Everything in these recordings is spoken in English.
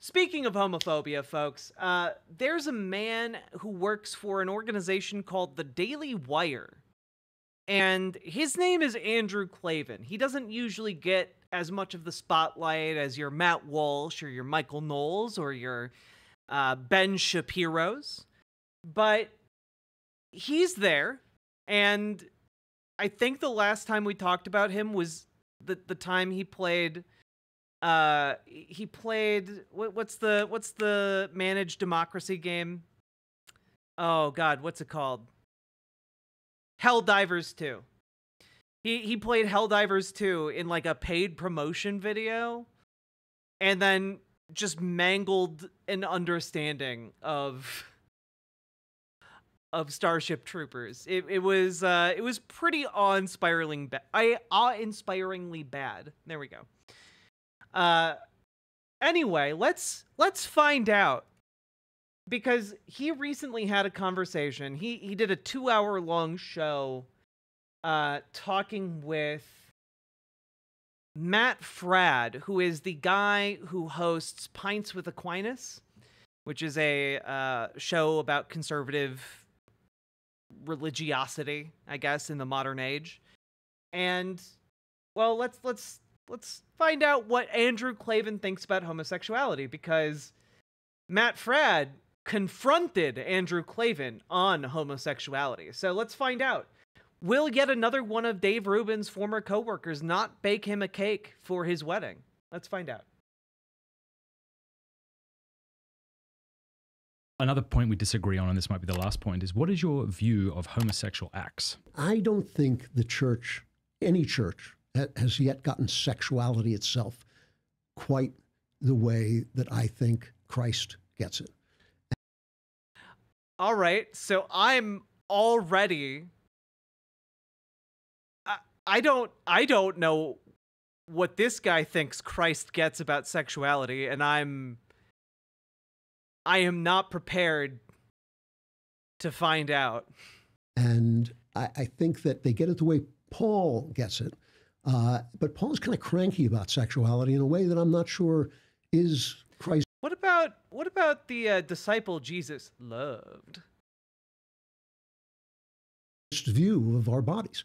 Speaking of homophobia, folks, there's a man who works for an organization called the Daily Wire, and his name is Andrew Klavan. He doesn't usually get as much of the spotlight as your Matt Walsh or your Michael Knowles or your Ben Shapiro's, but he's there, and I think the last time we talked about him was the time he played what's the managed democracy game? Oh god, what's it called? Helldivers 2. He played Helldivers 2 in like a paid promotion video and then just mangled an understanding of Starship Troopers. It was pretty awe-inspiringly bad. There we go. Anyway, let's find out, because he recently had a conversation. He did a 2-hour-long show talking with Matt Fradd, who is the guy who hosts Pints with Aquinas, which is a show about conservative religiosity, I guess, in the modern age. And well, let's find out what Andrew Klavan thinks about homosexuality, because Matt Fradd confronted Andrew Klavan on homosexuality. So let's find out. Will yet another one of Dave Rubin's former coworkers not bake him a cake for his wedding? Let's find out. Another point we disagree on, and this might be the last point, is what is your view of homosexual acts? I don't think the church, any church, has yet gotten sexuality itself quite the way that I think Christ gets it. All right, so I'm already... I don't know what this guy thinks Christ gets about sexuality, and I am not prepared to find out. And I think that they get it the way Paul gets it. But Paul's kind of cranky about sexuality in a way that I'm not sure is Christ's What about the disciple Jesus loved? view of our bodies.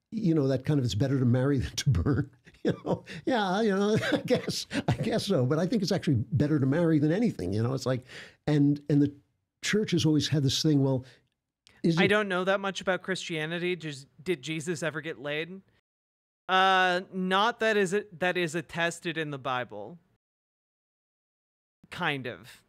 That kind of, it's better to marry than to burn. I guess so. But I think it's actually better to marry than anything. It's like, and the church has always had this thing. Well, I don't know that much about Christianity. Did Jesus ever get laid? Not that is attested in the Bible. Kind of.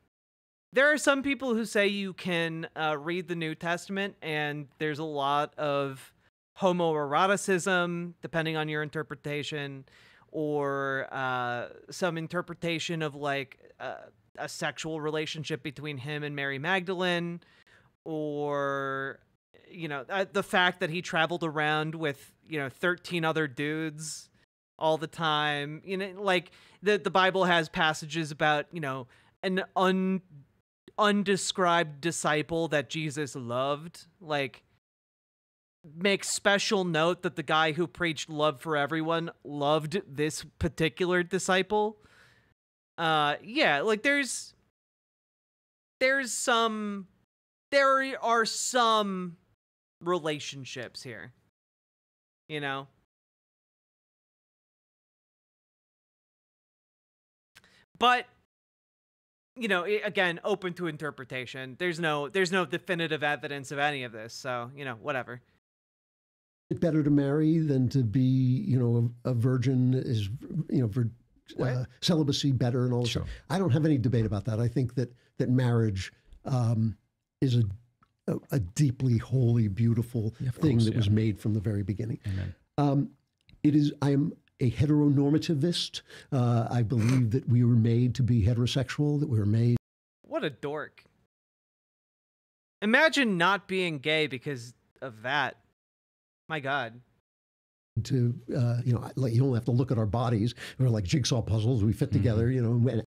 There are some people who say you can read the New Testament and there's a lot of homoeroticism, depending on your interpretation, or some interpretation of like a sexual relationship between him and Mary Magdalene, or the fact that he traveled around with 13 other dudes all the time. Like the Bible has passages about an undescribed disciple that Jesus loved, like makes special note that the guy who preached love for everyone loved this particular disciple. Like there are some relationships here, but again, open to interpretation. There's no definitive evidence of any of this, so whatever. Better to marry than to be, a virgin is, celibacy better and all this. Sure. I don't have any debate about that. I think that marriage is a deeply holy, beautiful thing that was made from the very beginning. Amen. I am a heteronormativist. I believe that we were made to be heterosexual, that we were made. What a dork. Imagine not being gay because of that. My God. To, like, you don't have to look at our bodies. We're like jigsaw puzzles. We fit together, And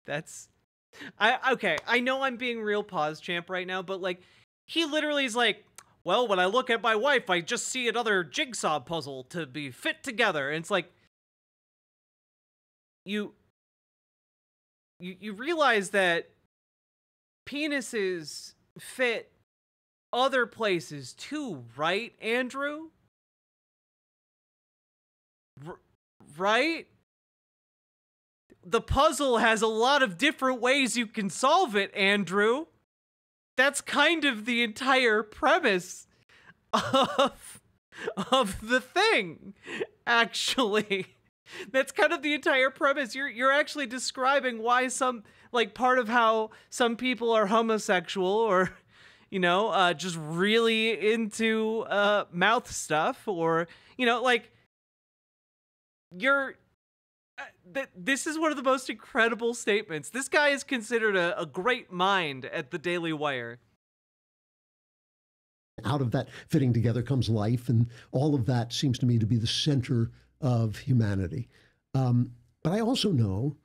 That's... Okay, I know I'm being real pause champ right now, but like, he literally is like, well, when I look at my wife, I just see another jigsaw puzzle to be fit together. And it's like, you realize that penises fit other places too, right, Andrew? Right? The puzzle has a lot of different ways you can solve it, Andrew. That's kind of the entire premise of the thing, actually. That's kind of the entire premise. You're actually describing why some, like, part of how some people are homosexual or, just really into mouth stuff, or, like, this is one of the most incredible statements. This guy is considered a great mind at the Daily Wire. Out of that fitting together comes life, and all of that seems to me to be the center of humanity. But I also know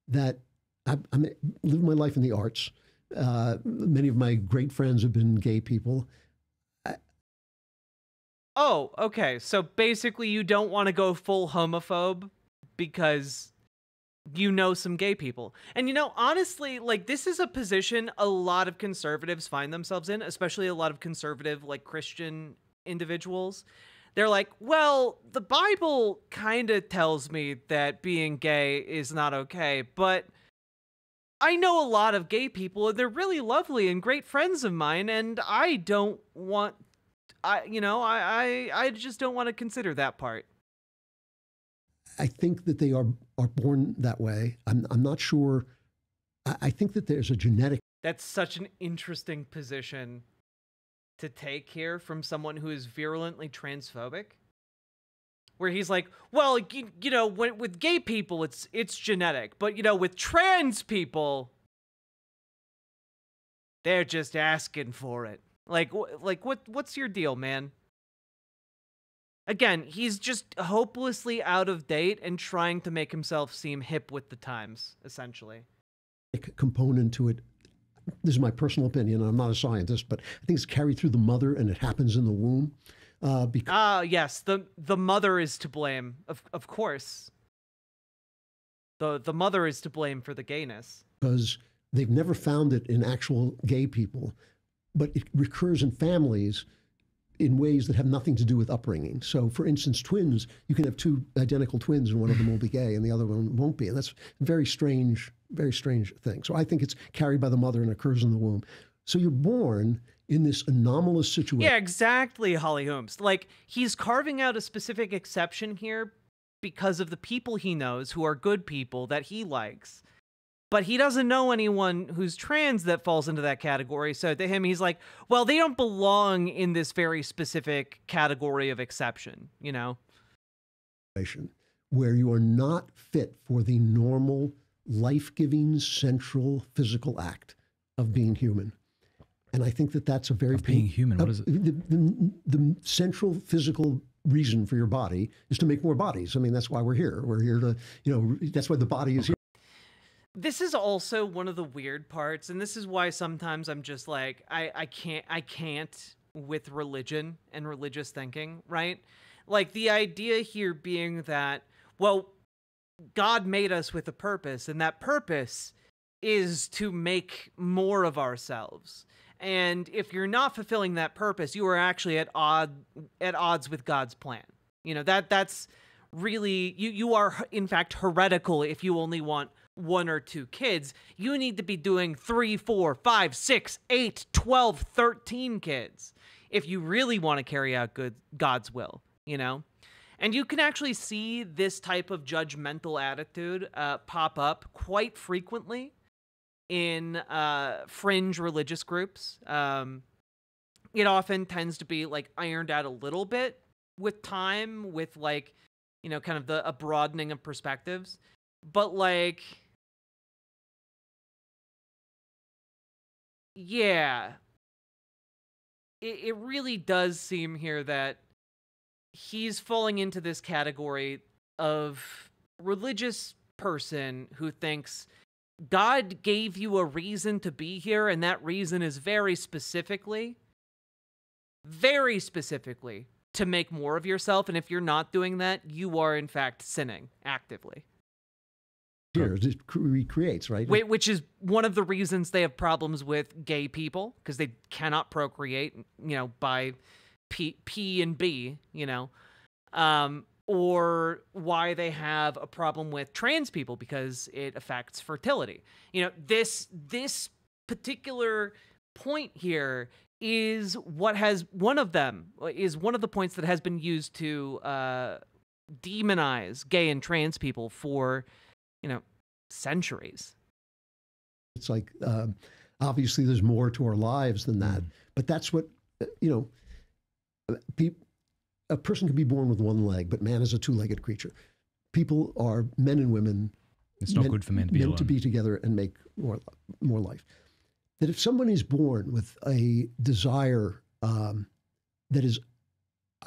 that I'm living my life in the arts. Many of my great friends have been gay people. Oh, okay. So basically you don't want to go full homophobe because you know some gay people. And honestly, like, this is a position a lot of conservatives find themselves in, especially a lot of conservative, like, Christian individuals. They're like, well, the Bible kind of tells me that being gay is not okay, but I know a lot of gay people and they're really lovely and great friends of mine, and I don't want, I just don't want to consider that part. I think that they are born that way. I'm not sure. I think that there's a genetic. That's such an interesting position to take here from someone who is virulently transphobic, where he's like, well, with gay people, it's genetic, but with trans people, they're just asking for it. What's your deal, man? Again, he's just hopelessly out of date and trying to make himself seem hip with the times, essentially. Component to it. This is my personal opinion. I'm not a scientist, but I think it's carried through the mother and it happens in the womb. Yes, the mother is to blame, of course. The mother is to blame for the gayness. Because they've never found it in actual gay people, but it recurs in families in ways that have nothing to do with upbringing. So, for instance, twins, you can have two identical twins and one of them will be gay and the other one won't be. And that's a very strange thing. So I think it's carried by the mother and occurs in the womb. So you're born in this anomalous situation. Yeah, exactly, Holly Holmes. Like, he's carving out a specific exception here because of the people he knows who are good people that he likes. But he doesn't know anyone who's trans that falls into that category. So to him, he's like, well, they don't belong in this very specific category of exception, Where you are not fit for the normal, life-giving, central physical act of being human. And I think that that's a very... being human, what is it? The central physical reason for your body is to make more bodies. I mean, that's why we're here. We're here to, that's why the body is here. This is also one of the weird parts, and this is why sometimes I'm just like, I can't with religion and religious thinking, right? Like, the idea here being that, well, God made us with a purpose, and that purpose is to make more of ourselves. And if you're not fulfilling that purpose, you are actually at odds with God's plan. That's really, you are in fact heretical if you only want 1 or 2 kids. You need to be doing 3, 4, 5, 6, 8, 12, 13 kids if you really want to carry out God's will, And you can actually see this type of judgmental attitude pop up quite frequently in fringe religious groups. It often tends to be like ironed out a little bit with time, with like, kind of a broadening of perspectives. But like, yeah, it really does seem here that he's falling into this category of religious person who thinks God gave you a reason to be here, and that reason is very specifically to make more of yourself, and if you're not doing that, you are in fact sinning actively. here it recreates, right? Which is one of the reasons they have problems with gay people, because they cannot procreate, by P and B, or why they have a problem with trans people, because it affects fertility. This particular point here is one of the points that has been used to demonize gay and trans people for, centuries. It's like, obviously there's more to our lives than that, but that's what, a person can be born with one leg, but man is a two-legged creature. People are men and women. It's not good for men to be alone. To be together and make more life. That if someone is born with a desire that is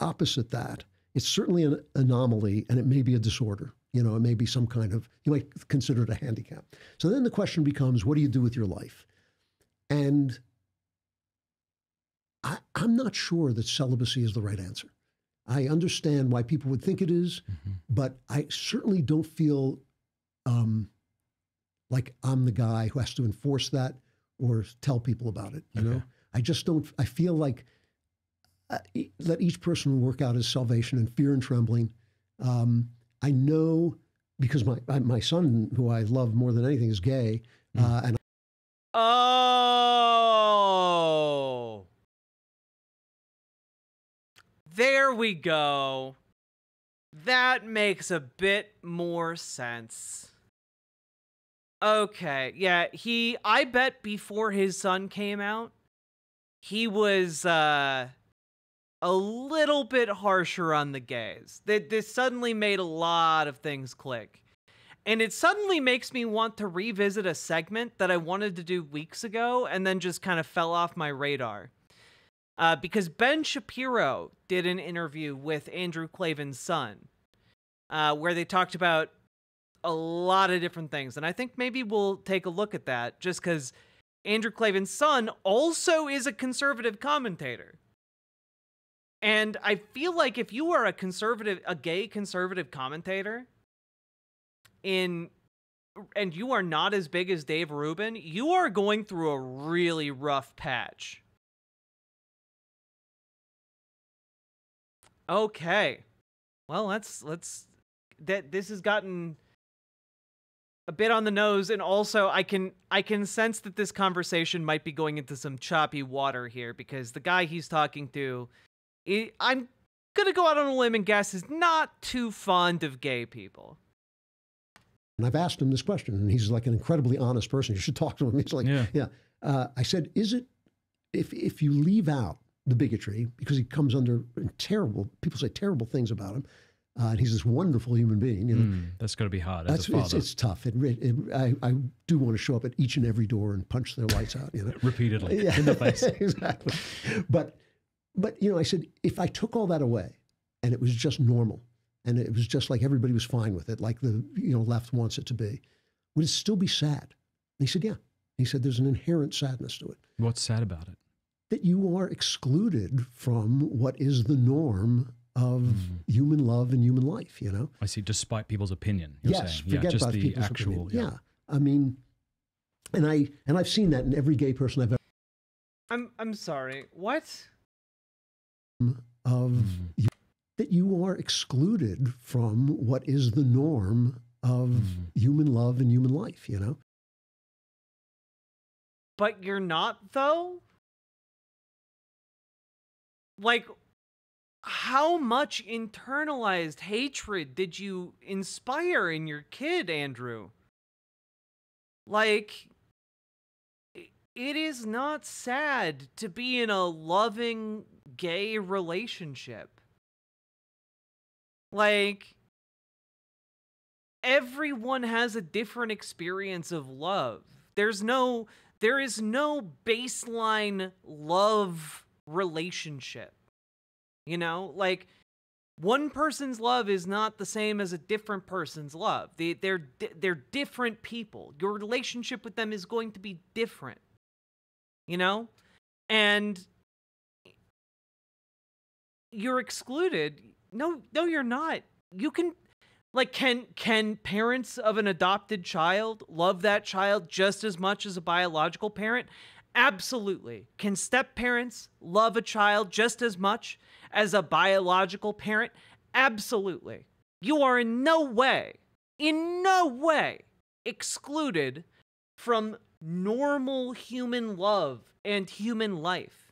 opposite that, it's certainly an anomaly, and it may be a disorder. It may be some kind of, you might consider it a handicap. So then the question becomes, what do you do with your life? And I'm not sure that celibacy is the right answer. I understand why people would think it is, but I certainly don't feel like I'm the guy who has to enforce that or tell people about it. You know, I just don't. I feel like let each person work out his salvation in fear and trembling. I know because my son, who I love more than anything, is gay, and there we go. That makes a bit more sense. Okay, yeah, I bet before his son came out, he was a little bit harsher on the gays. This suddenly made a lot of things click. And it suddenly makes me want to revisit a segment that I wanted to do weeks ago and then just kind of fell off my radar. Because Ben Shapiro did an interview with Andrew Klavan's son, where they talked about a lot of different things. And I think maybe we'll take a look at that, just because Andrew Klavan's son also is a conservative commentator. And I feel like if you are a gay conservative commentator, and you are not as big as Dave Rubin, you are going through a really rough patch. Okay. Well, this has gotten a bit on the nose, and also I can sense that this conversation might be going into some choppy water here, because the guy he's talking to, I'm gonna go out on a limb and guess, is not too fond of gay people. And I've asked him this question, and he's like an incredibly honest person. You should talk to him. He's like, yeah. I said, is it, if you leave out the bigotry, because he comes under people say terrible things about him, and he's this wonderful human being. That's got to be hard as a father. It's tough. I do want to show up at each and every door and punch their lights out. Repeatedly in the face. Exactly. But I said, if I took all that away, and it was just normal, and it was just like everybody was fine with it, like the left wants it to be, would it still be sad? And he said, yeah. He said, there's an inherent sadness to it. What's sad about it? That you are excluded from what is the norm of human love and human life, I see, despite people's opinion, you're yes, saying. Forget just about the people's actual, opinion. Yeah. I mean, and I've seen that in every gay person I've ever. I'm sorry, what? That you are excluded from what is the norm of human love and human life, But you're not, though? Like, how much internalized hatred did you inspire in your kid, Andrew? Like, it is not sad to be in a loving gay relationship. Like, everyone has a different experience of love. There is no baseline love relationship. Like, one person's love is not the same as a different person's love. They're different people. Your relationship with them is going to be different. And you're excluded. No, you're not. Like, can parents of an adopted child love that child just as much as a biological parent? Absolutely. Can step-parents love a child just as much as a biological parent? Absolutely. You are in no way excluded from normal human love and human life.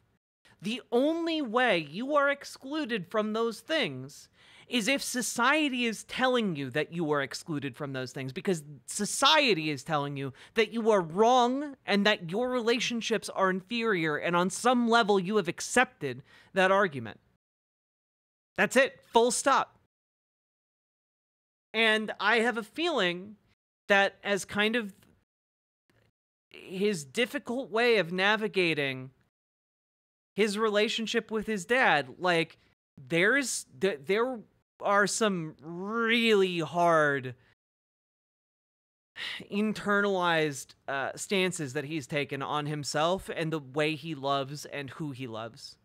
The only way you are excluded from those things is if society is telling you that you are excluded from those things, because society is telling you that you are wrong and that your relationships are inferior, and on some level you have accepted that argument. That's it. Full stop. And I have a feeling that as kind of his difficult way of navigating his relationship with his dad, like, there are some really hard internalized stances that he's taken on himself and the way he loves and who he loves.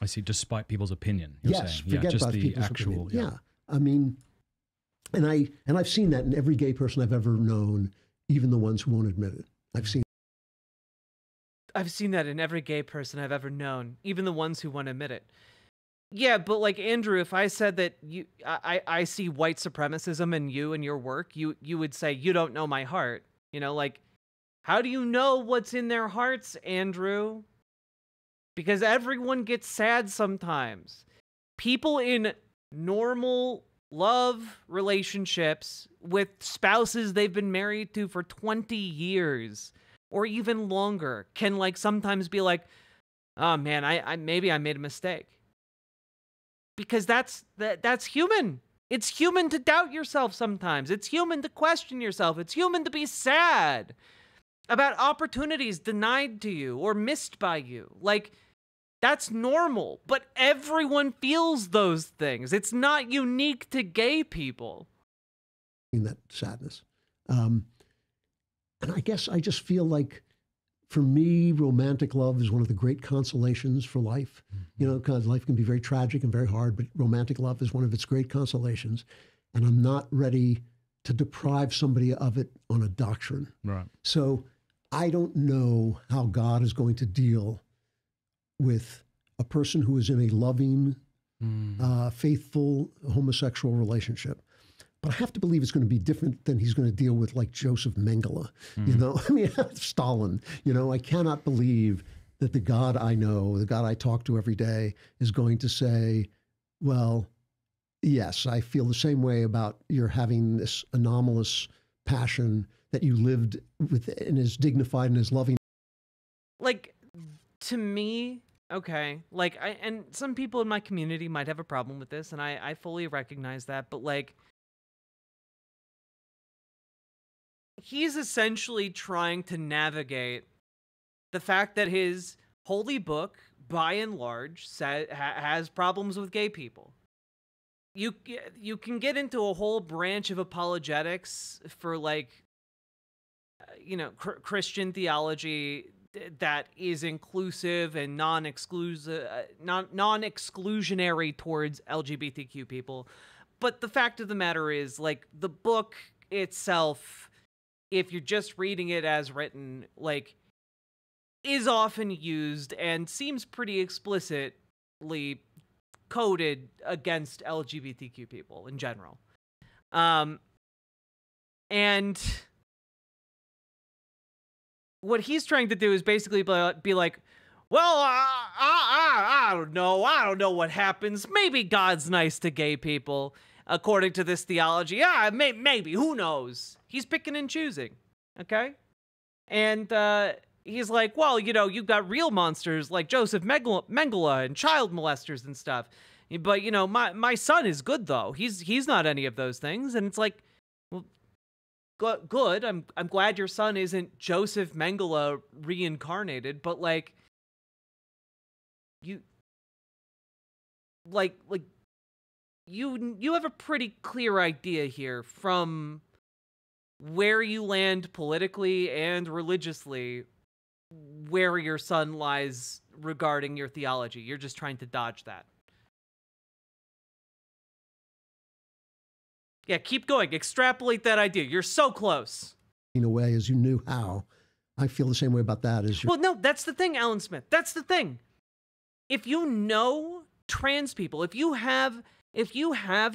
I see, despite people's opinion, you're Yes, saying. forget just about the people's actual. opinion. Yeah. I mean, and I've seen that in every gay person I've ever known, even the ones who won't admit it. I've seen that in every gay person I've ever known, even the ones who won't admit it. Yeah, but like, Andrew, if I said that I see white supremacism in you and your work, you would say, you don't know my heart. You know, like, how do you know what's in their hearts, Andrew? Because everyone gets sad sometimes. People in normal love relationships with spouses they've been married to for 20 years or even longer can, like, sometimes be like, oh man, I maybe I made a mistake. Because that's human. It's human to doubt yourself sometimes. It's human to question yourself. It's human to be sad about opportunities denied to you or missed by you. Like, that's normal, but everyone feels those things. It's not unique to gay people. that sadness. And I guess I just feel like, for me, romantic love is one of the great consolations for life. You know, because life can be very tragic and very hard, but romantic love is one of its great consolations. And I'm not ready to deprive somebody of it on a doctrine. Right. So I don't know how God is going to deal with a person who is in a loving, faithful homosexual relationship. But I have to believe it's going to be different than he's going to deal with, like, Joseph Mengele, you know? I mean, Stalin, you know? I cannot believe that the God I know, the God I talk to every day, is going to say, well, yes, I feel the same way about your having this anomalous passion that you lived with and is dignified and is loving. Like, to me, okay, like, and some people in my community might have a problem with this, and I fully recognize that, but, like, he's essentially trying to navigate the fact that his holy book, by and large, has problems with gay people. You can get into a whole branch of apologetics for, like, you know, Christian theology that is inclusive and non-exclusionary towards LGBTQ people. But the fact of the matter is, like, the book itself, if you're just reading it as written, like, is often used and seems pretty explicitly coded against LGBTQ people in general. And what he's trying to do is basically be like, well, I don't know. I don't know what happens. Maybe God's nice to gay people, according to this theology. Yeah, maybe. Who knows? He's picking and choosing, okay? And he's like, well, you know, you've got real monsters like Joseph Mengele and child molesters and stuff. But, you know, my son is good, though. He's not any of those things. And it's like, well, good. I'm glad your son isn't Joseph Mengele reincarnated, but, like, you have a pretty clear idea here from where you land politically and religiously where your son lies regarding your theology. You're just trying to dodge that. Yeah, keep going. Extrapolate that idea. You're so close. In a way, as you knew how. I feel the same way about that as you. Well, no, that's the thing, Alan Smith. That's the thing. If you know trans people, if you have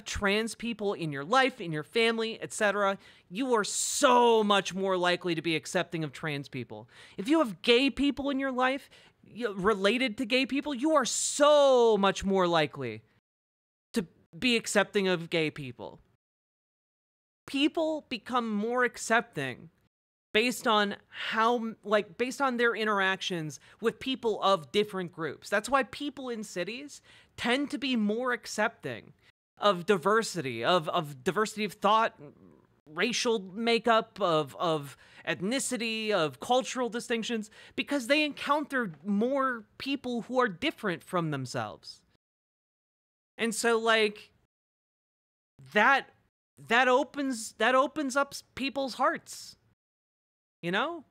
trans people in your life, in your family, etc., you are so much more likely to be accepting of trans people. If you have gay people in your life, related to gay people, you are so much more likely to be accepting of gay people. People become more accepting based on based on their interactions with people of different groups. That's why people in cities tend to be more accepting of diversity, of diversity of thought, racial makeup, of ethnicity, of cultural distinctions, because they encounter more people who are different from themselves. And so, like, that opens up people's hearts. You know?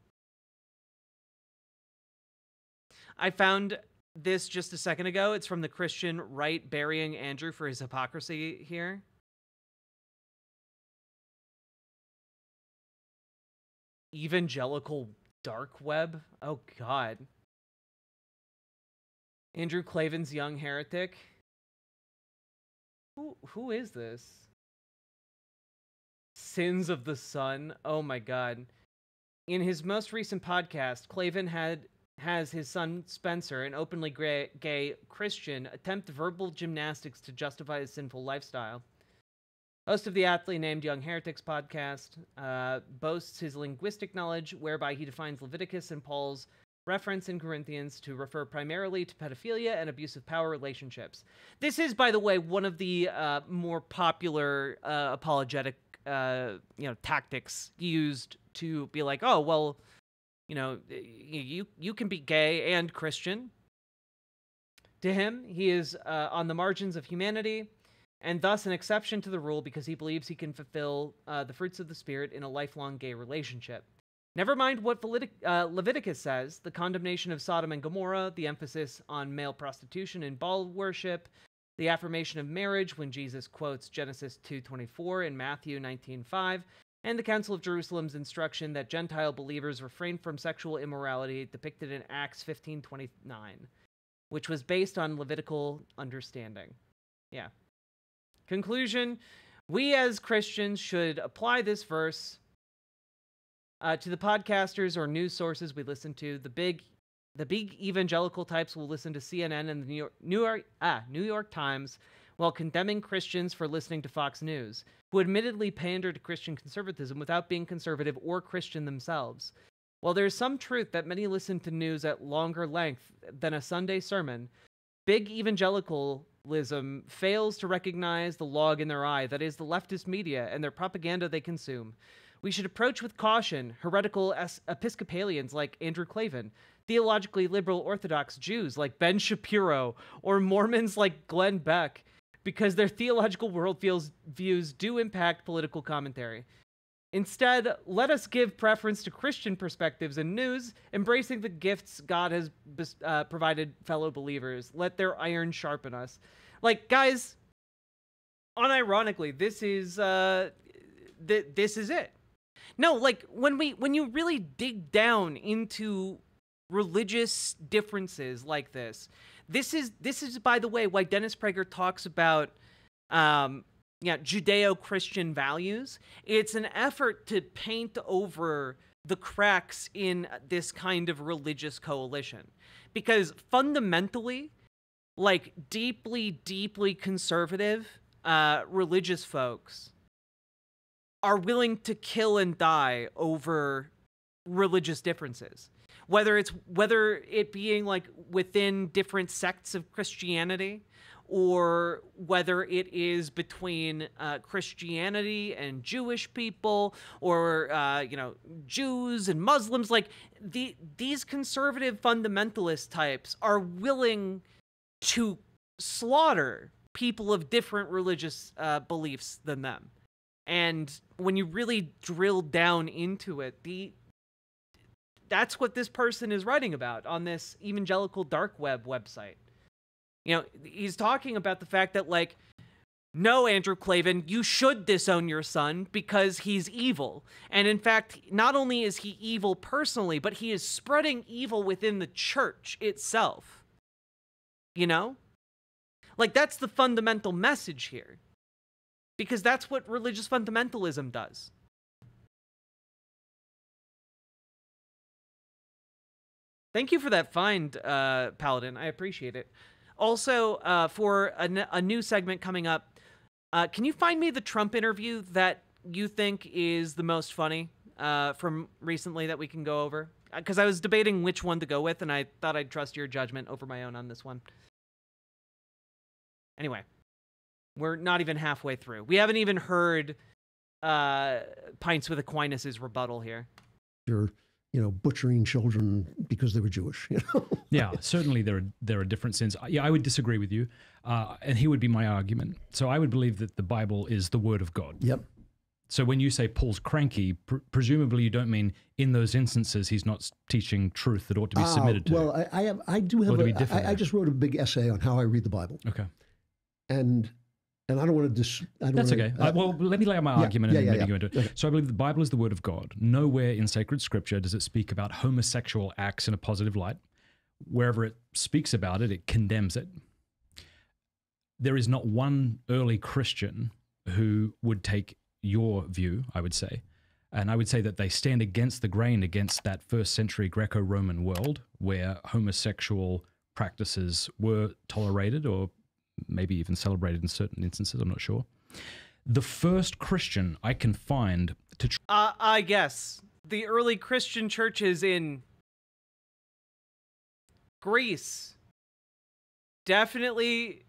I found this just a second ago. It's from the Christian right burying Andrew for his hypocrisy here. Evangelical dark web? Oh, God. Andrew Klavan's young heretic. Who is this? Sins of the Sun. Oh, my God. In his most recent podcast, Klavan has his son Spencer, an openly gay Christian, attempt verbal gymnastics to justify his sinful lifestyle. Host of the aptly named Young Heretics podcast, boasts his linguistic knowledge, whereby he defines Leviticus and Paul's reference in Corinthians to refer primarily to pedophilia and abusive power relationships. This is, by the way, one of the more popular apologetic tactics used to be like, oh, well, you can be gay and Christian. To him, he is on the margins of humanity, and thus an exception to the rule because he believes he can fulfill the fruits of the Spirit in a lifelong gay relationship. Never mind what Leviticus says, the condemnation of Sodom and Gomorrah, the emphasis on male prostitution and Baal worship, the affirmation of marriage when Jesus quotes Genesis 2:24 and Matthew 19:5, and the Council of Jerusalem's instruction that Gentile believers refrain from sexual immorality depicted in Acts 15:29, which was based on Levitical understanding. Yeah. Conclusion, we as Christians should apply this verse to the podcasters or news sources we listen to. The big evangelical types will listen to CNN and the New York Times while condemning Christians for listening to Fox News, who admittedly pander to Christian conservatism without being conservative or Christian themselves. While there is some truth that many listen to news at longer length than a Sunday sermon, big evangelicalism fails to recognize the log in their eye that is the leftist media and their propaganda they consume. We should approach with caution heretical Episcopalians like Andrew Klavan, theologically liberal Orthodox Jews like Ben Shapiro, or Mormons like Glenn Beck, because their theological worldviews do impact political commentary. Instead, let us give preference to Christian perspectives in news, embracing the gifts God has provided fellow believers. Let their iron sharpen us. Like, guys, unironically, this is it. No, like, when you really dig down into religious differences like this is, by the way, why Dennis Prager talks about Judeo-Christian values. It's an effort to paint over the cracks in this kind of religious coalition. Because fundamentally, like, deeply conservative religious folks are willing to kill and die over religious differences. Whether it being like within different sects of Christianity, or whether it is between Christianity and Jewish people, or Jews and Muslims, like these conservative fundamentalist types are willing to slaughter people of different religious beliefs than them. And when you really drill down into it, that's what this person is writing about on this evangelical dark web website. He's talking about the fact that, like, no, Andrew Klavan, you should disown your son because he's evil. And in fact, not only is he evil personally, but he is spreading evil within the church itself. You know? Like, that's the fundamental message here. Because that's what religious fundamentalism does. Thank you for that find, Paladin. I appreciate it. Also, for a new segment coming up, can you find me the Trump interview that you think is the most funny from recently that we can go over? Because I was debating which one to go with, and I thought I'd trust your judgment over my own on this one. Anyway, we're not even halfway through. We haven't even heard Pints with Aquinas' rebuttal here. You're, butchering children because they were Jewish. Yeah, certainly there are different sins. Yeah, I would disagree with you, and here would be my argument. So I would believe that the Bible is the Word of God. Yep. So when you say Paul's cranky, presumably you don't mean in those instances he's not teaching truth that ought to be submitted to. Well, I just wrote a big essay on how I read the Bible. Okay. And I don't want to That's okay. Well, let me lay out my argument and then maybe go into it. Okay. So I believe the Bible is the Word of God. Nowhere in sacred scripture does it speak about homosexual acts in a positive light. Wherever it speaks about it, it condemns it. There is not one early Christian who would take your view, I would say. And I would say that they stand against the grain, against that first century Greco-Roman world where homosexual practices were tolerated or maybe even celebrated in certain instances, I'm not sure. The first Christian I can find to... I guess. The early Christian churches in Greece definitely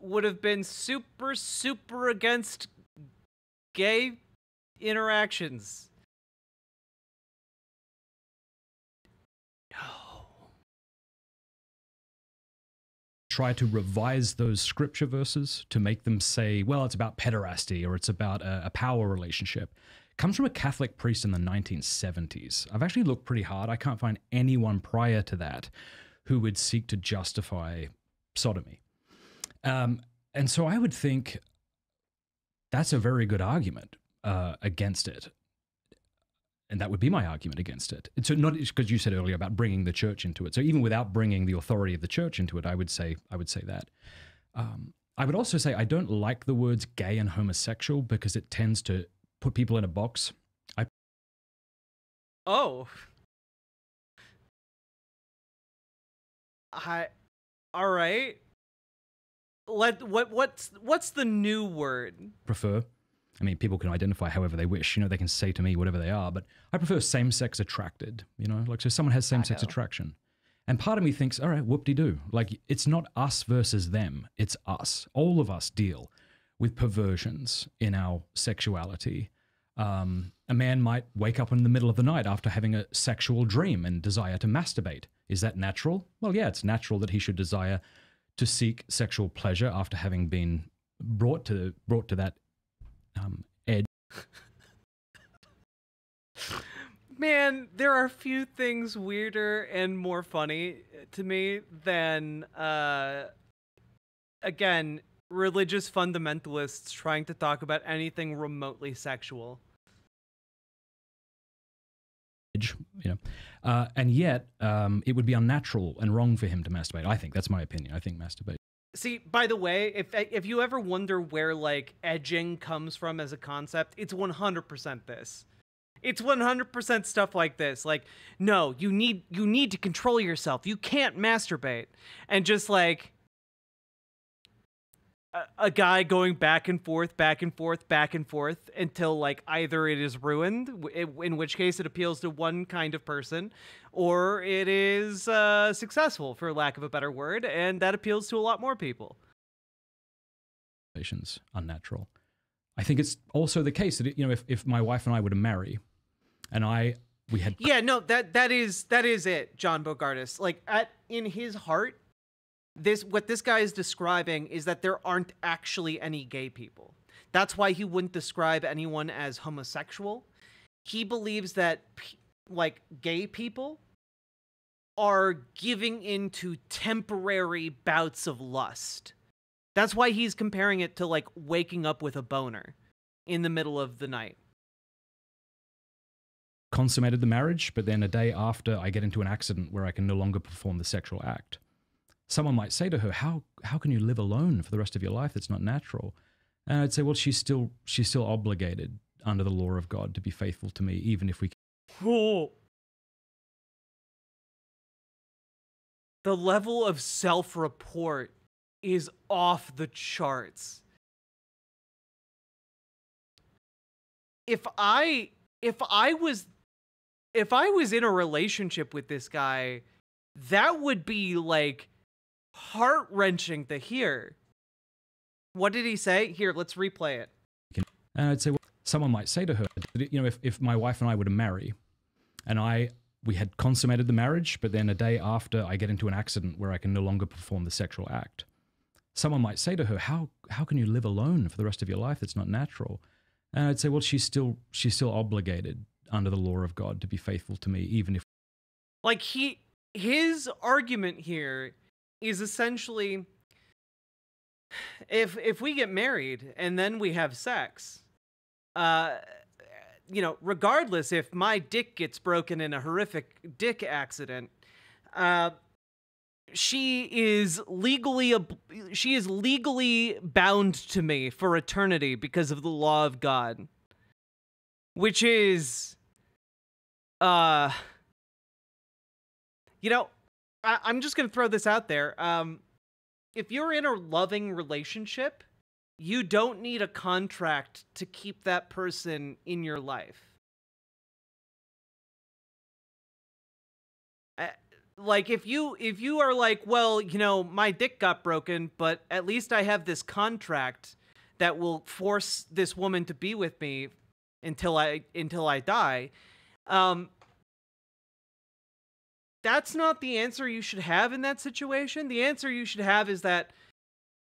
would have been super, super against gay interactions. Try to revise those scripture verses to make them say, well, it's about pederasty or it's about a power relationship. Comes from a Catholic priest in the 1970s. I've actually looked pretty hard. I can't find anyone prior to that who would seek to justify sodomy. And so I would think that's a very good argument against it. And that would be my argument against it. So not because you said earlier about bringing the church into it. So even without bringing the authority of the church into it, I would say that. I would also say I don't like the words gay and homosexual because it tends to put people in a box. All right. What's the new word? Prefer. I mean, people can identify however they wish. They can say to me whatever they are, but I prefer same-sex attracted, like so someone has same-sex attraction. And part of me thinks, all right, whoop-de-doo. Like, it's not us versus them. It's us. All of us deal with perversions in our sexuality. A man might wake up in the middle of the night after having a sexual dream and desire to masturbate. Is that natural? Well, yeah, it's natural that he should desire to seek sexual pleasure after having been brought to that edge. Man, there are few things weirder and more funny to me than, again, religious fundamentalists trying to talk about anything remotely sexual. And yet, it would be unnatural and wrong for him to masturbate. I think that's my opinion. I think masturbate. See, by the way, if you ever wonder where like edging comes from as a concept, it's 100% this. It's 100% stuff like this. Like, no, you need to control yourself. You can't masturbate. And just like a guy going back and forth until like either it is ruined, in which case it appeals to one kind of person, or it is successful, for lack of a better word, and that appeals to a lot more people. Unnatural. I think it's also the case that if my wife and I were to marry, and we had that is it, John Bogardus. Like in his heart, what this guy is describing is that there aren't actually any gay people. That's why he wouldn't describe anyone as homosexual. He believes that like gay people are giving into temporary bouts of lust That's why he's comparing it to like waking up with a boner in the middle of the night. Consummated the marriage, but then a day after I get into an accident where I can no longer perform the sexual act. Someone might say to her, how can you live alone for the rest of your life? That's not natural. And I'd say, well, she's still obligated under the law of God to be faithful to me, even if we Oh. The level of self-report is off the charts. If I was in a relationship with this guy, that would be like heart-wrenching to hear. What did he say? Here, let's replay it. And I'd say, well, someone might say to her, you know, if my wife and I were to marry, and we had consummated the marriage, but then a day after I get into an accident where I can no longer perform the sexual act. Someone might say to her, how can you live alone for the rest of your life? That's not natural. And I'd say, well, she's still obligated under the law of God to be faithful to me, even if like his argument here is essentially, if we get married and then we have sex, you know, regardless if my dick gets broken in a horrific dick accident, she is legally bound to me for eternity because of the law of God, which is, you know, I'm just gonna throw this out there. If you're in a loving relationship, you don't need a contract to keep that person in your life. Like if you are like, well, you know, my dick got broken, but at least I have this contract that will force this woman to be with me until I die. That's not the answer you should have in that situation. The answer you should have is that,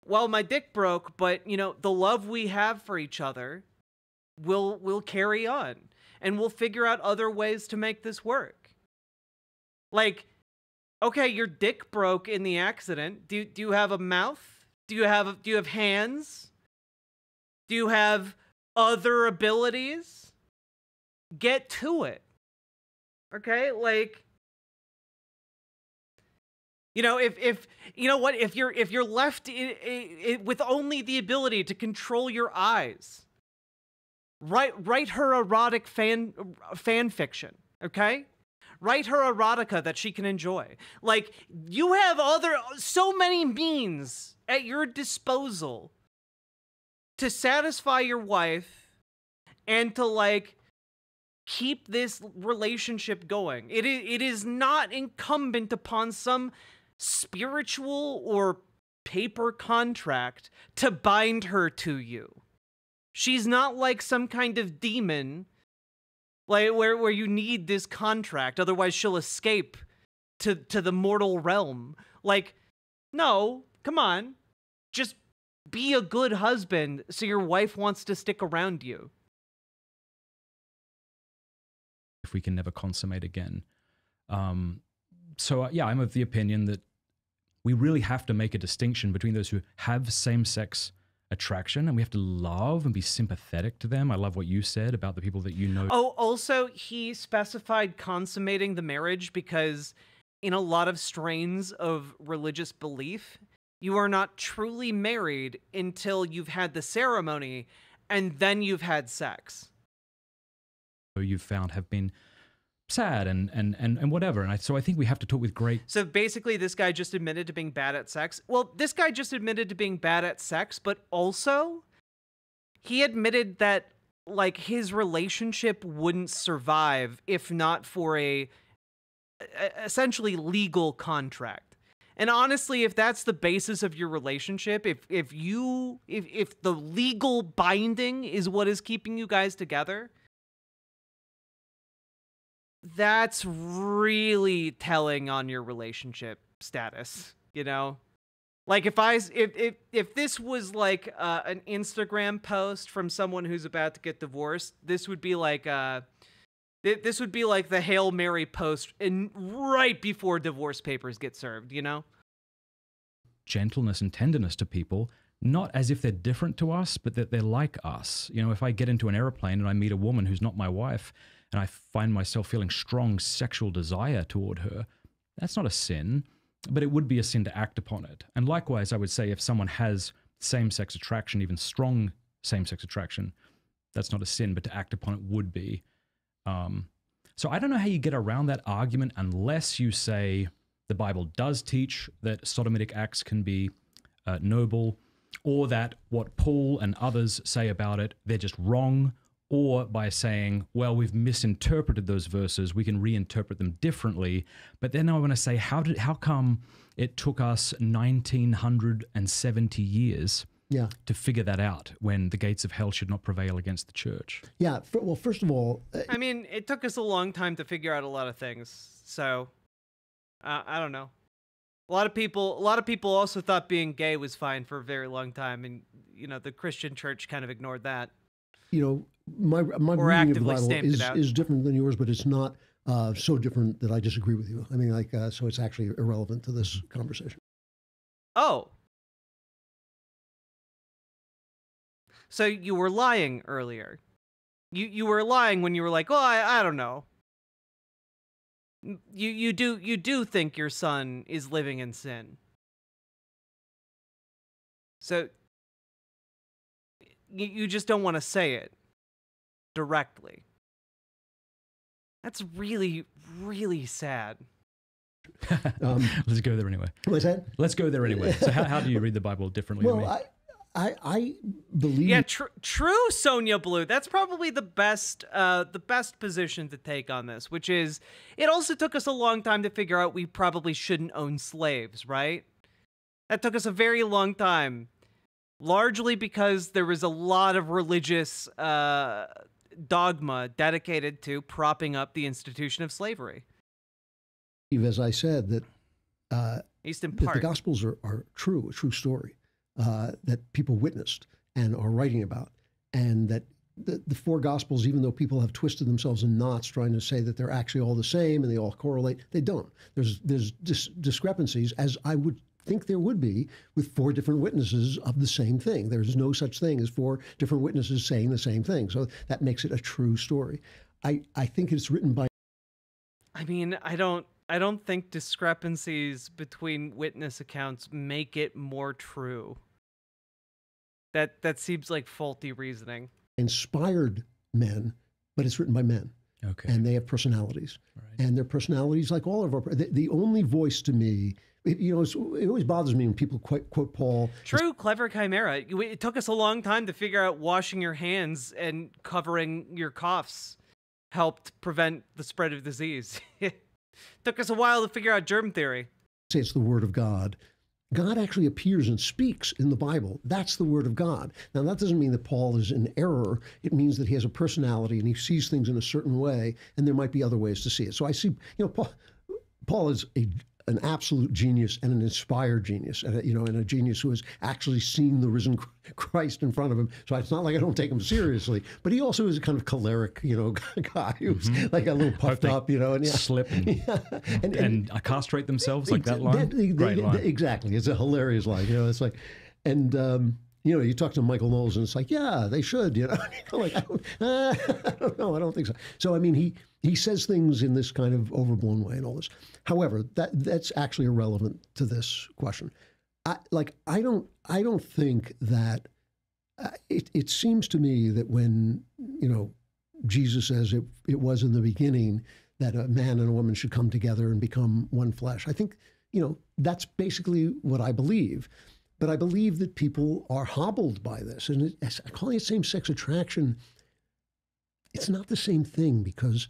well, my dick broke, but, you know, the love we have for each other will carry on, and we'll figure out other ways to make this work. Like, okay, your dick broke in the accident. Do you have a mouth? Do you have hands? Do you have other abilities? Get to it. Okay? Like, you know, if you know what, if you're left with only the ability to control your eyes, write her erotic fan fiction, okay? Write her erotica that she can enjoy. Like, you have so many means at your disposal to satisfy your wife and to, like, keep this relationship going. It is not incumbent upon some spiritual or paper contract to bind her to you. She's not like some kind of demon, like where you need this contract, otherwise she'll escape to the mortal realm. Like, no, come on. Just be a good husband so your wife wants to stick around you. if we can never consummate again. So yeah, I'm of the opinion that we really have to make a distinction between those who have same-sex attraction, and we have to love and be sympathetic to them. I love what you said about the people that you know. Oh, also, he specified consummating the marriage because in a lot of strains of religious belief, you are not truly married until you've had the ceremony and then you've had sex. You've found have been sad and whatever. And so I think we have to talk with great... So basically this guy just admitted to being bad at sex. Well, this guy just admitted to being bad at sex, but also he admitted that like his relationship wouldn't survive if not for a essentially legal contract. And honestly, if that's the basis of your relationship, if the legal binding is what is keeping you guys together, that's really telling on your relationship status, you know? Like if this was like an Instagram post from someone who's about to get divorced, this would be like the Hail Mary post right before divorce papers get served, you know? Gentleness and tenderness to people not as if they're different to us, but that they're like us. You know, if I get into an airplane and I meet a woman who's not my wife, and I find myself feeling strong sexual desire toward her, that's not a sin, but it would be a sin to act upon it. And likewise, I would say if someone has same-sex attraction, even strong same-sex attraction, that's not a sin, but to act upon it would be. So I don't know how you get around that argument unless you say the Bible does teach that sodomitic acts can be noble, or that what Paul and others say about it, they're just wrong, or by saying, well, we've misinterpreted those verses, we can reinterpret them differently. But then I want to say, how come it took us 1970 years to figure that out when the gates of hell should not prevail against the church? Yeah, well, first of all... I mean, it took us a long time to figure out a lot of things, so I don't know. A lot of people also thought being gay was fine for a very long time, and you know the Christian church kind of ignored that. You know, my reading of the Bible is different than yours, but it's not so different that I disagree with you. I mean, like, so it's actually irrelevant to this conversation. Oh. So you were lying earlier. You were lying when you were like, oh, I don't know. You do think your son is living in sin. So you just don't want to say it directly. That's really, really sad. Let's go there anyway. What's that? Let's go there anyway. So how do you read the Bible differently than me? I believe... Yeah, true, Sonia Blue. That's probably the best position to take on this, which is, it also took us a long time to figure out we probably shouldn't own slaves, right? That took us a very long time, largely because there was a lot of religious dogma dedicated to propping up the institution of slavery. As I said, that, at least in that part, the Gospels are a true story. That people witnessed and are writing about, and that the four Gospels, even though people have twisted themselves in knots trying to say that they're actually all the same and they all correlate, they don't. There's discrepancies, as I would think there would be with four different witnesses of the same thing. There's no such thing as four different witnesses saying the same thing. So that makes it a true story. I think it's written by... I mean, I don't think discrepancies between witness accounts make it more true. That seems like faulty reasoning. Inspired men, but it's written by men. Okay. And they have personalities. Right. And their personalities, like all of our... The only voice to me... it always bothers me when people quote Paul. True, clever chimera. It took us a long time to figure out washing your hands and covering your coughs helped prevent the spread of disease. Took us a while to figure out germ theory. Say it's the word of God. God actually appears and speaks in the Bible. That's the word of God. Now, that doesn't mean that Paul is in error. It means that he has a personality and he sees things in a certain way, and there might be other ways to see it. So I see, Paul is an absolute genius and an inspired genius, and a genius who has actually seen the risen Christ in front of him. So it's not like I don't take him seriously, but he also is a kind of choleric, guy who's like a little puffed up, and slip and castrate themselves, like that line. Great line. Exactly, it's a hilarious line. It's like, and you talk to Michael Knowles, and it's like, yeah, they should. Like I don't know, I don't think so. So I mean, he says things in this kind of overblown way and all this. However, that's actually irrelevant to this question. I don't think that it seems to me that when Jesus says it was in the beginning that a man and a woman should come together and become one flesh. I think that's basically what I believe. But I believe that people are hobbled by this, and calling it same-sex attraction, it's not the same thing, because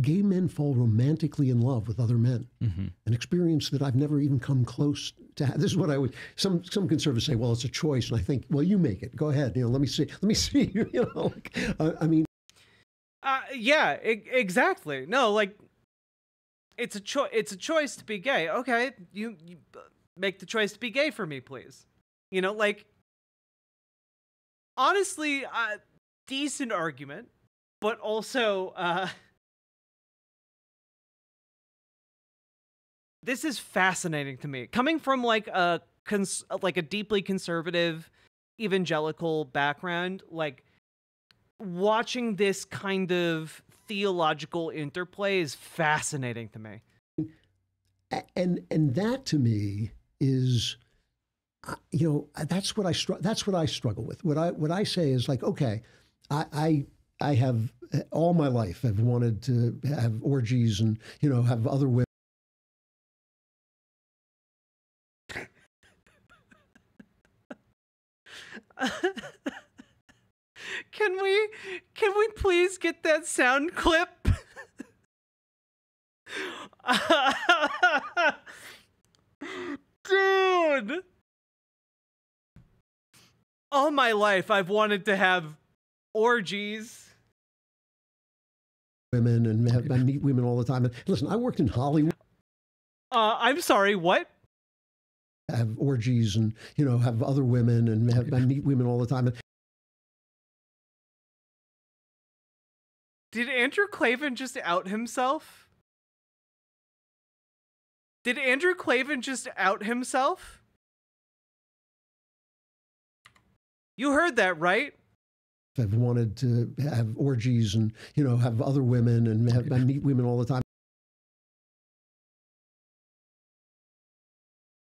gay men fall romantically in love with other men, an experience that I've never even come close to have. This is what I would, some conservatives say, well, it's a choice. And I think, well, you make it. Go ahead. Let me see. I mean. Yeah, exactly. No, like, it's a choice to be gay. Okay. You make the choice to be gay for me, please. Honestly, decent argument. But also, this is fascinating to me. Coming from like a like a deeply conservative evangelical background, like watching this kind of theological interplay is fascinating to me. And that to me is, that's what I struggle with. What I say is like, okay, I have all my life I've wanted to have orgies and have other women. Can we please get that sound clip? Dude! All my life I've wanted to have orgies. Women and I meet women all the time. And listen, I worked in Hollywood. I'm sorry, what? Have orgies and have other women and I meet women all the time. Did Andrew Klavan just out himself? Did Andrew Klavan just out himself? You heard that, right? I've wanted to have orgies and have other women and I meet women all the time.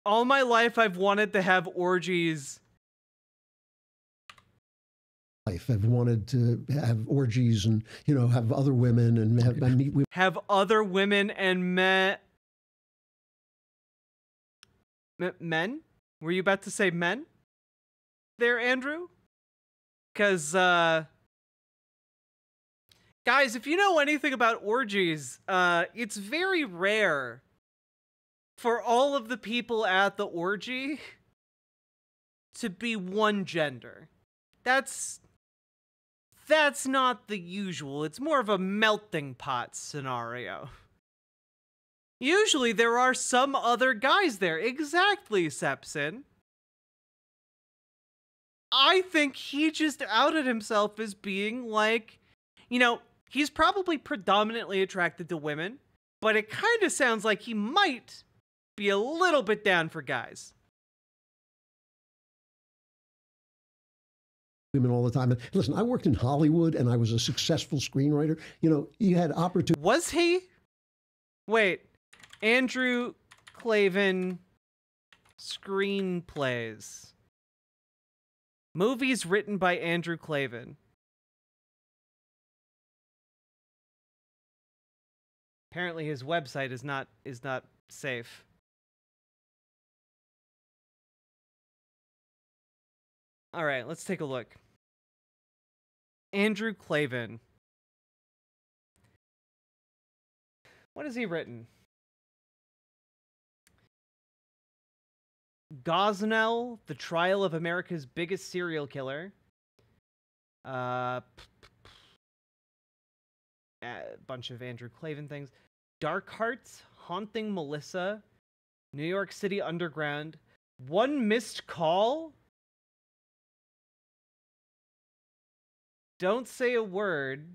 All my life I've wanted to have orgies. I've wanted to have orgies and have other women and I meet women. Have other women and men? Were you about to say men? There, Andrew? Because, guys, if you know anything about orgies, it's very rare for all of the people at the orgy to be one gender. That's not the usual. It's more of a melting pot scenario. Usually there are some other guys there. Exactly, Sepsin. I think he just outed himself as being like, he's probably predominantly attracted to women, but it kind of sounds like he might be a little bit down for guys. Women all the time. And listen, I worked in Hollywood and I was a successful screenwriter. You had opportunity. Was he? Wait, Andrew Klavan screenplays. Movies written by Andrew Klavan. Apparently his website is not safe. All right, let's take a look. Andrew Klavan. What has he written? Gosnell, The Trial of America's Biggest Serial Killer. A bunch of Andrew Klavan things. Dark Hearts, Haunting Melissa, New York City Underground, One Missed Call, Don't Say a Word.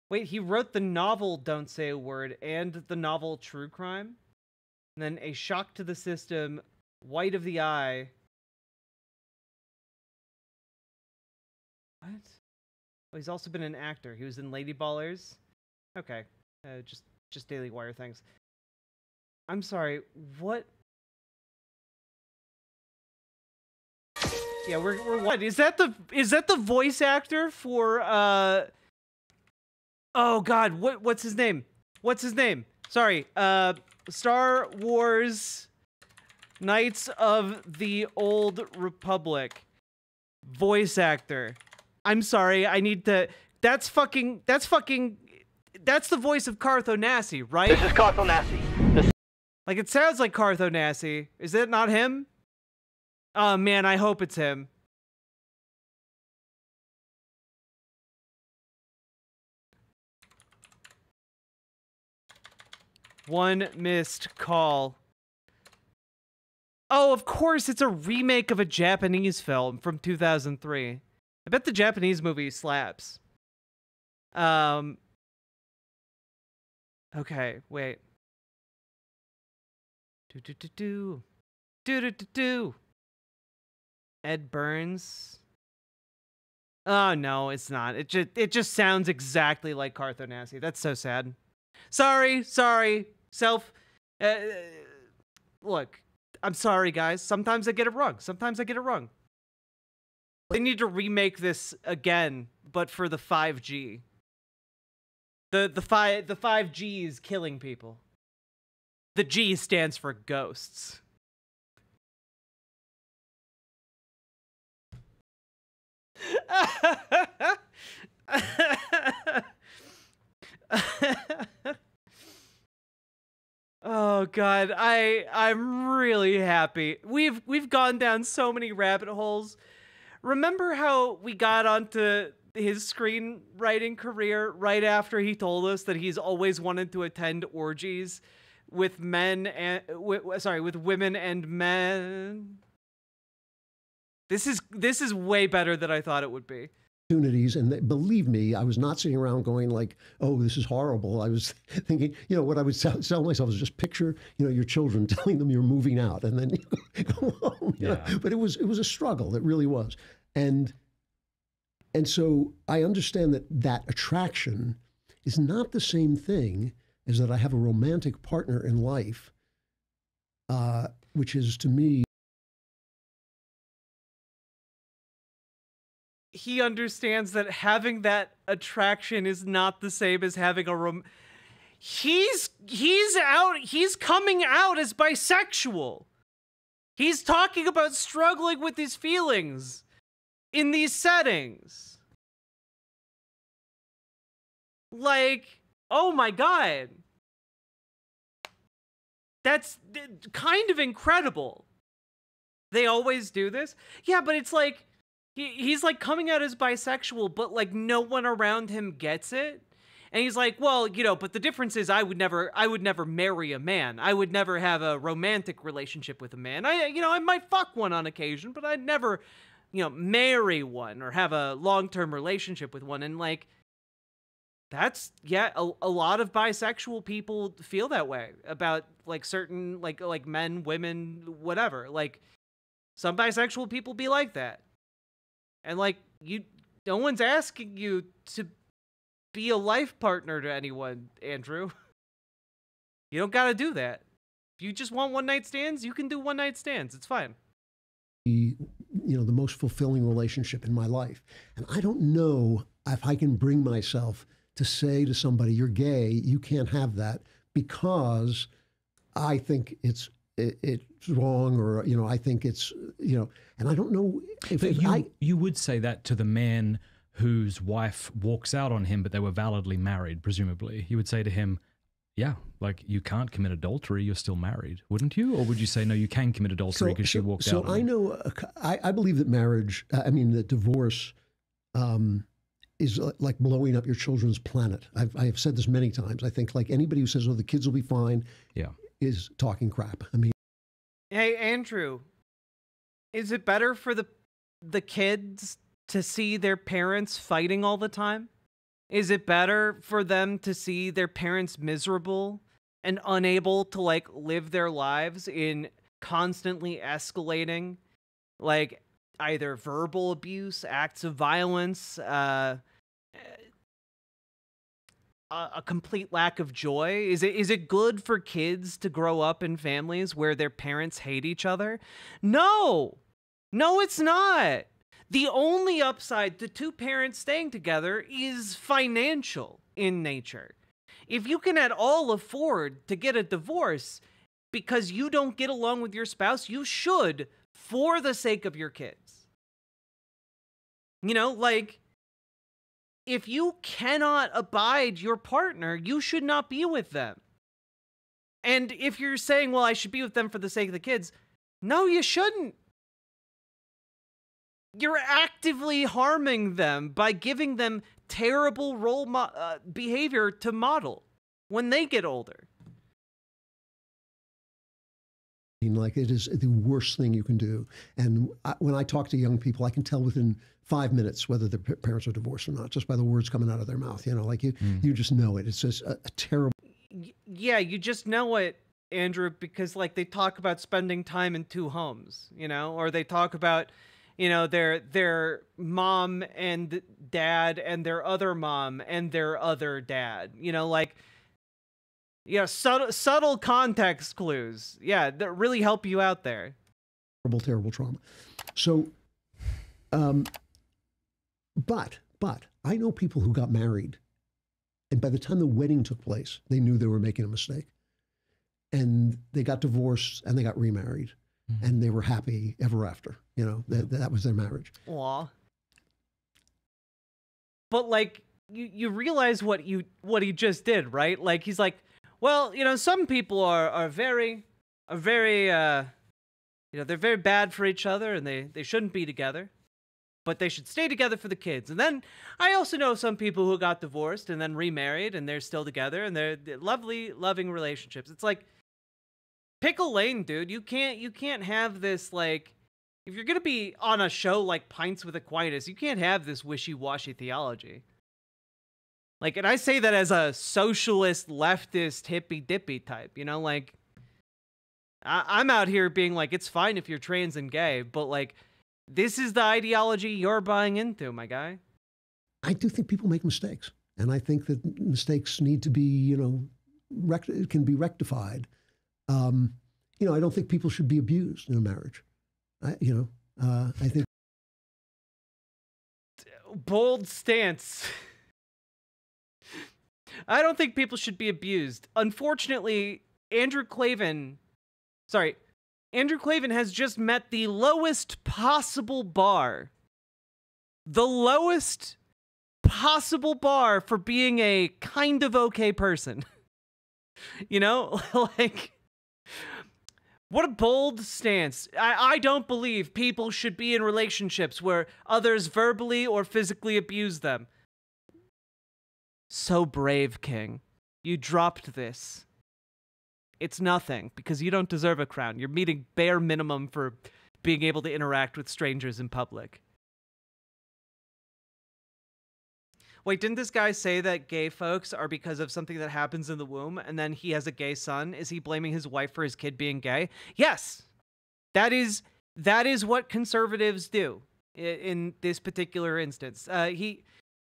Wait, he wrote the novel Don't Say a Word and the novel True Crime? And then A Shock to the System, White of the Eye. What? Oh, he's also been an actor. He was in Lady Ballers. Okay. Just Daily Wire things. I'm sorry, what? Yeah, we're what? Is that the voice actor for oh god, what's his name? What's his name? Sorry, Star Wars Knights of the Old Republic. Voice actor. I'm sorry, I need to that's the voice of Carth Onasi, right? This is Carth Onasi. Like, it sounds like Carth Onasi. Is it not him? Oh man, I hope it's him. One Missed Call. Oh, of course, it's a remake of a Japanese film from 2003. I bet the Japanese movie slaps. Okay, wait. Do. Ed Burns. Oh no, it's not. It just sounds exactly like Carthonasi. That's so sad. Sorry. Look, I'm sorry, guys. Sometimes I get it wrong. They need to remake this again, but for the 5G. The 5G is killing people. The G stands for ghosts. Oh god, I'm really happy. We've gone down so many rabbit holes. Remember how we got onto his screenwriting career right after he told us that he's always wanted to attend orgies with men and with women and men? This is way better than I thought it would be. Opportunities, and believe me, I was not sitting around going like, "Oh, this is horrible." I was thinking, what I would tell myself is just picture, your children telling them you're moving out, and then you go home. Yeah. But it was a struggle. It really was, and so I understand that attraction is not the same thing as that I have a romantic partner in life, which is to me. He understands that having that attraction is not the same as having a he's coming out as bisexual. He's talking about struggling with his feelings in these settings. Like, oh my god. That's kind of incredible. They always do this? Yeah, but it's like he's like coming out as bisexual, but like no one around him gets it. And he's like, well, but the difference is I would never marry a man. I would never have a romantic relationship with a man. I might fuck one on occasion, but I'd never, marry one or have a long-term relationship with one. And like, that's, a lot of bisexual people feel that way about like certain, like men, women, whatever. Like some bisexual people be like that. And like, no one's asking you to be a life partner to anyone, Andrew. You don't gotta do that. If you just want one night stands, you can do one night stands. It's fine. The most fulfilling relationship in my life. And I don't know if I can bring myself to say to somebody, you're gay, you can't have that, because I think it's wrong, or I think it's and I don't know if you would say that to the man whose wife walks out on him, but they were validly married, presumably. You would say to him, yeah, like, you can't commit adultery, you're still married, wouldn't you? Or would you say, no, you can commit adultery because she walked out on I you? know, I believe that marriage, that divorce is like blowing up your children's planet. I have said this many times. I think like anybody who says, oh, the kids will be fine, is talking crap. Hey, Andrew, is it better for the kids to see their parents fighting all the time? Is it better for them to see their parents miserable and unable to like live their lives in constantly escalating, like either verbal abuse, acts of violence, a complete lack of joy? Is it good for kids to grow up in families where their parents hate each other? No, it's not. The only upside to two parents staying together is financial in nature. If you can at all afford to get a divorce because you don't get along with your spouse, you should, for the sake of your kids. Like, if you cannot abide your partner, you should not be with them. And if you're saying, well, I should be with them for the sake of the kids, no, you shouldn't. You're actively harming them by giving them terrible behavior to model when they get older. Like, it is the worst thing you can do. And when I talk to young people, I can tell within 5 minutes whether their parents are divorced or not, just by the words coming out of their mouth. You just know it. It's just a terrible. Yeah, you just know it Andrew, because like they talk about spending time in two homes, you know, or they talk about, you know, their mom and dad and their other mom and their other dad, you know, like, yeah, subtle context clues, yeah, that really help you out there. Terrible, terrible trauma. So, but I know people who got married, and by the time the wedding took place, they knew they were making a mistake, and they got divorced and they got remarried, and they were happy ever after. You know, that was their marriage. Aw. But like, you realize what he just did, right? Like, he's like, well, you know, some people are very, you know, they're very bad for each other, and they shouldn't be together, but they should stay together for the kids. And then I also know some people who got divorced and then remarried, and they're still together, and they're lovely, loving relationships. It's like, pick a lane, dude. You can't have this, like, if you're gonna be on a show like Pints with Aquinas, you can't have this wishy-washy theology. Like, and I say that as a socialist, leftist, hippy-dippy type, you know, like, I'm out here being like, it's fine if you're trans and gay, but like, this is the ideology you're buying into, my guy. I do think people make mistakes, and I think that mistakes need to be, you know, can be rectified. You know, I don't think people should be abused in a marriage. I think bold stance. I don't think people should be abused. Unfortunately, Andrew Klavan has just met the lowest possible bar. The lowest possible bar for being a kind of okay person. You know, like, what a bold stance. I don't believe people should be in relationships where others verbally or physically abuse them. So brave, King. You dropped this. It's nothing, because you don't deserve a crown. You're meeting bare minimum for being able to interact with strangers in public. Wait, didn't this guy say that gay folks are because of something that happens in the womb, and then he has a gay son? Is he blaming his wife for his kid being gay? Yes! That is what conservatives do in this particular instance.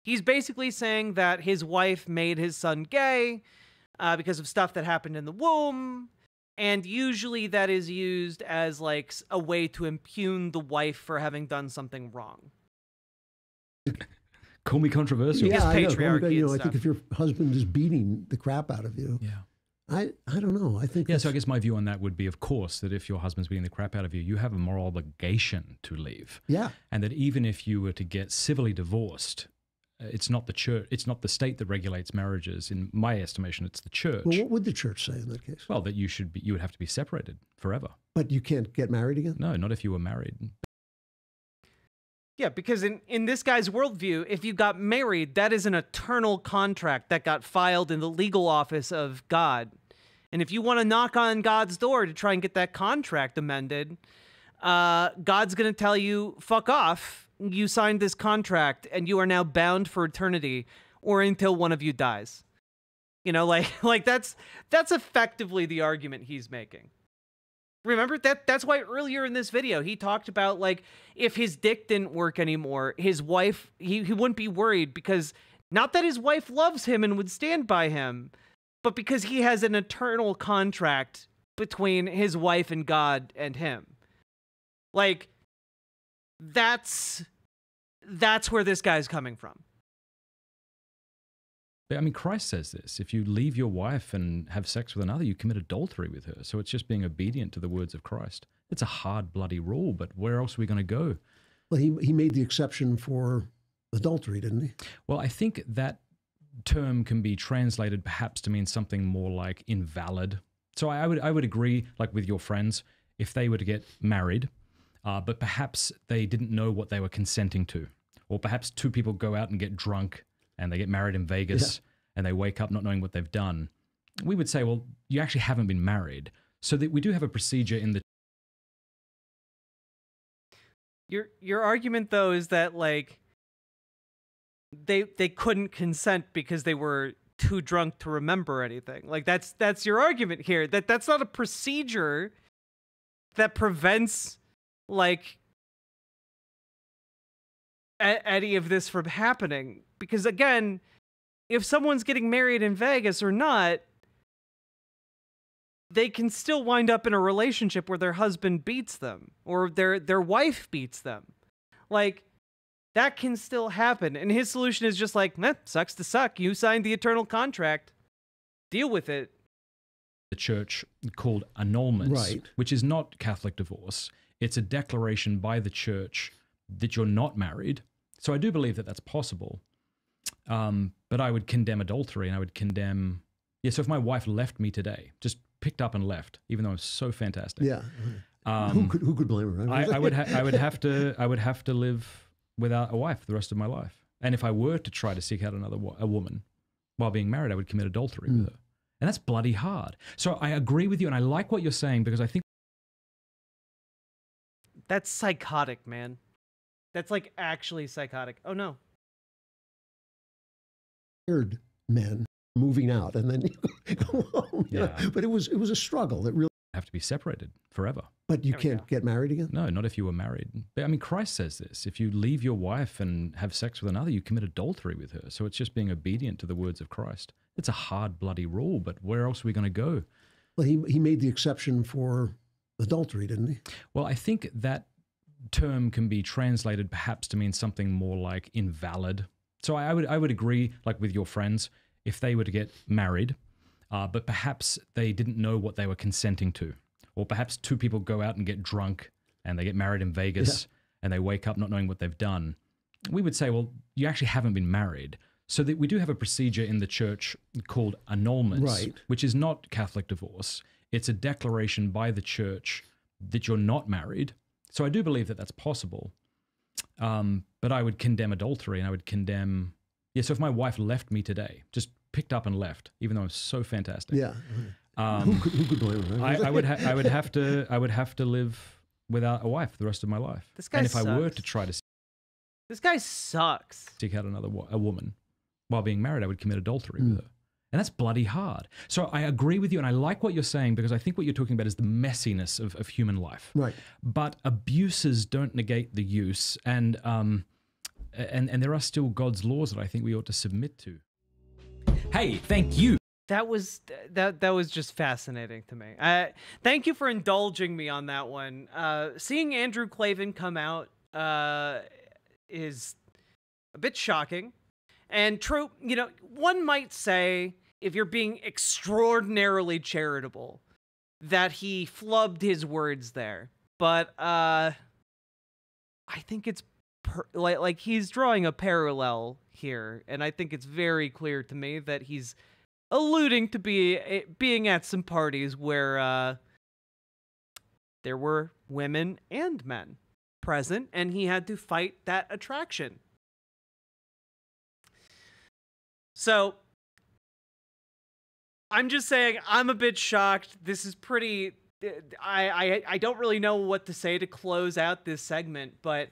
He's basically saying that his wife made his son gay because of stuff that happened in the womb, and usually that is used as like a way to impugn the wife for having done something wrong. Call me controversial. Yeah, I know. Patriarchy You know, and I think stuff. if your husband is beating the crap out of you, Yeah. I don't know. I think Yeah, so I guess my view on that would be, of course, that if your husband's beating the crap out of you, you have a moral obligation to leave. yeah. And that even if you were to get civilly divorced, it's not the church, it's not the state that regulates marriages. In my estimation, it's the church. Well, what would the church say in that case? Well, that you would have to be separated forever. But you can't get married again? No, not if you were married. Yeah, because in this guy's worldview, if you got married, that is an eternal contract that got filed in the legal office of God. And if you want to knock on God's door to try and get that contract amended, God's going to tell you, fuck off. You signed this contract and you are now bound for eternity or until one of you dies. You know, like that's effectively the argument he's making. Remember that's why earlier in this video he talked about, like, if his dick didn't work anymore, his wife, he wouldn't be worried, because not that his wife loves him and would stand by him, but because he has an eternal contract between his wife and God and him. Like, that's where this guy's coming from. But I mean, Christ says this: if you leave your wife and have sex with another, you commit adultery with her. So it's just being obedient to the words of Christ. It's a hard, bloody rule, but where else are we going to go? Well, he made the exception for adultery, didn't he? Well, I think that term can be translated perhaps to mean something more like invalid. So I would agree, like with your friends, if they were to get married, but perhaps they didn't know what they were consenting to. Or perhaps two people go out and get drunk and they get married in Vegas and they wake up not knowing what they've done. We would say, well, you actually haven't been married. So that we do have a procedure in the... Your argument, though, is that, like, they couldn't consent because they were too drunk to remember anything. Like that's your argument here. That's not a procedure that prevents like any of this from happening. Because again, if someone's getting married in Vegas or not, they can still wind up in a relationship where their husband beats them or their wife beats them. Like, that can still happen. And his solution is just like, sucks to suck. You signed the eternal contract. Deal with it. The church called annulments, Right. which is not Catholic divorce. It's a declaration by the church that you're not married. So I do believe that that's possible. But I would condemn adultery, and I would condemn... Yeah, so if my wife left me today, just picked up and left, even though I'm so fantastic. Yeah. Who could blame her? I would have to live without a wife the rest of my life. And if I were to try to seek out a woman while being married, I would commit adultery with her. And that's bloody hard. So I agree with you, and I like what you're saying, because I think that's psychotic, man. That's like actually psychotic. Oh no. Men moving out and then you go home. You know? But it was a struggle. It really have to be separated forever. But you can't get married again? No, not if you were married. But, I mean, Christ says this. If you leave your wife and have sex with another, you commit adultery with her. So it's just being obedient to the words of Christ. It's a hard, bloody rule, but where else are we going to go? Well, he made the exception for adultery, didn't he? Well, I think that term can be translated perhaps to mean something more like invalid. So I would agree, like with your friends, if they were to get married, but perhaps they didn't know what they were consenting to. Or perhaps two people go out and get drunk and they get married in Vegas and they wake up not knowing what they've done. We would say, well, you actually haven't been married. So that we do have a procedure in the church called annulments, which is not Catholic divorce. It's a declaration by the church that you're not married. So I do believe that that's possible. But I would condemn adultery, and I would condemn... Yeah, so if my wife left me today, just picked up and left, even though I'm so fantastic. Yeah. Who could blame her? I would have to live without a wife the rest of my life. This guy and if sucks. I were to try to This guy sucks. seek out a woman while being married, I would commit adultery with her. And that's bloody hard. So I agree with you, and I like what you're saying, because I think what you're talking about is the messiness of human life. Right. But abuses don't negate the use, and there are still God's laws that I think we ought to submit to. Hey, thank you. That was just fascinating to me. Thank you for indulging me on that one. Seeing Andrew Klavan come out is a bit shocking. And true, you know, one might say, if you're being extraordinarily charitable, that he flubbed his words there. But I think it's like he's drawing a parallel here, and I think it's very clear to me that he's alluding to being at some parties where there were women and men present, and he had to fight that attraction. So, I'm just saying, I'm a bit shocked. This is pretty... I don't really know what to say to close out this segment, but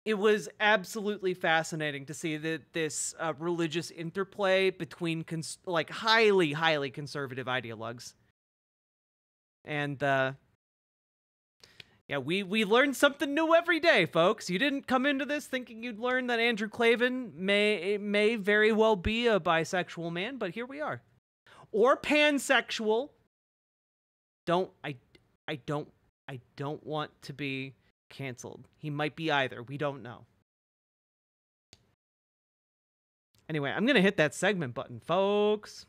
it was absolutely fascinating to see that this religious interplay between like highly, highly conservative ideologues. And yeah, we learn something new every day, folks. You didn't come into this thinking you'd learn that Andrew Klavan may very well be a bisexual man, but here we are. Or pansexual. I don't want to be canceled. He might be either. We don't know. Anyway, I'm going to hit that segment button, folks.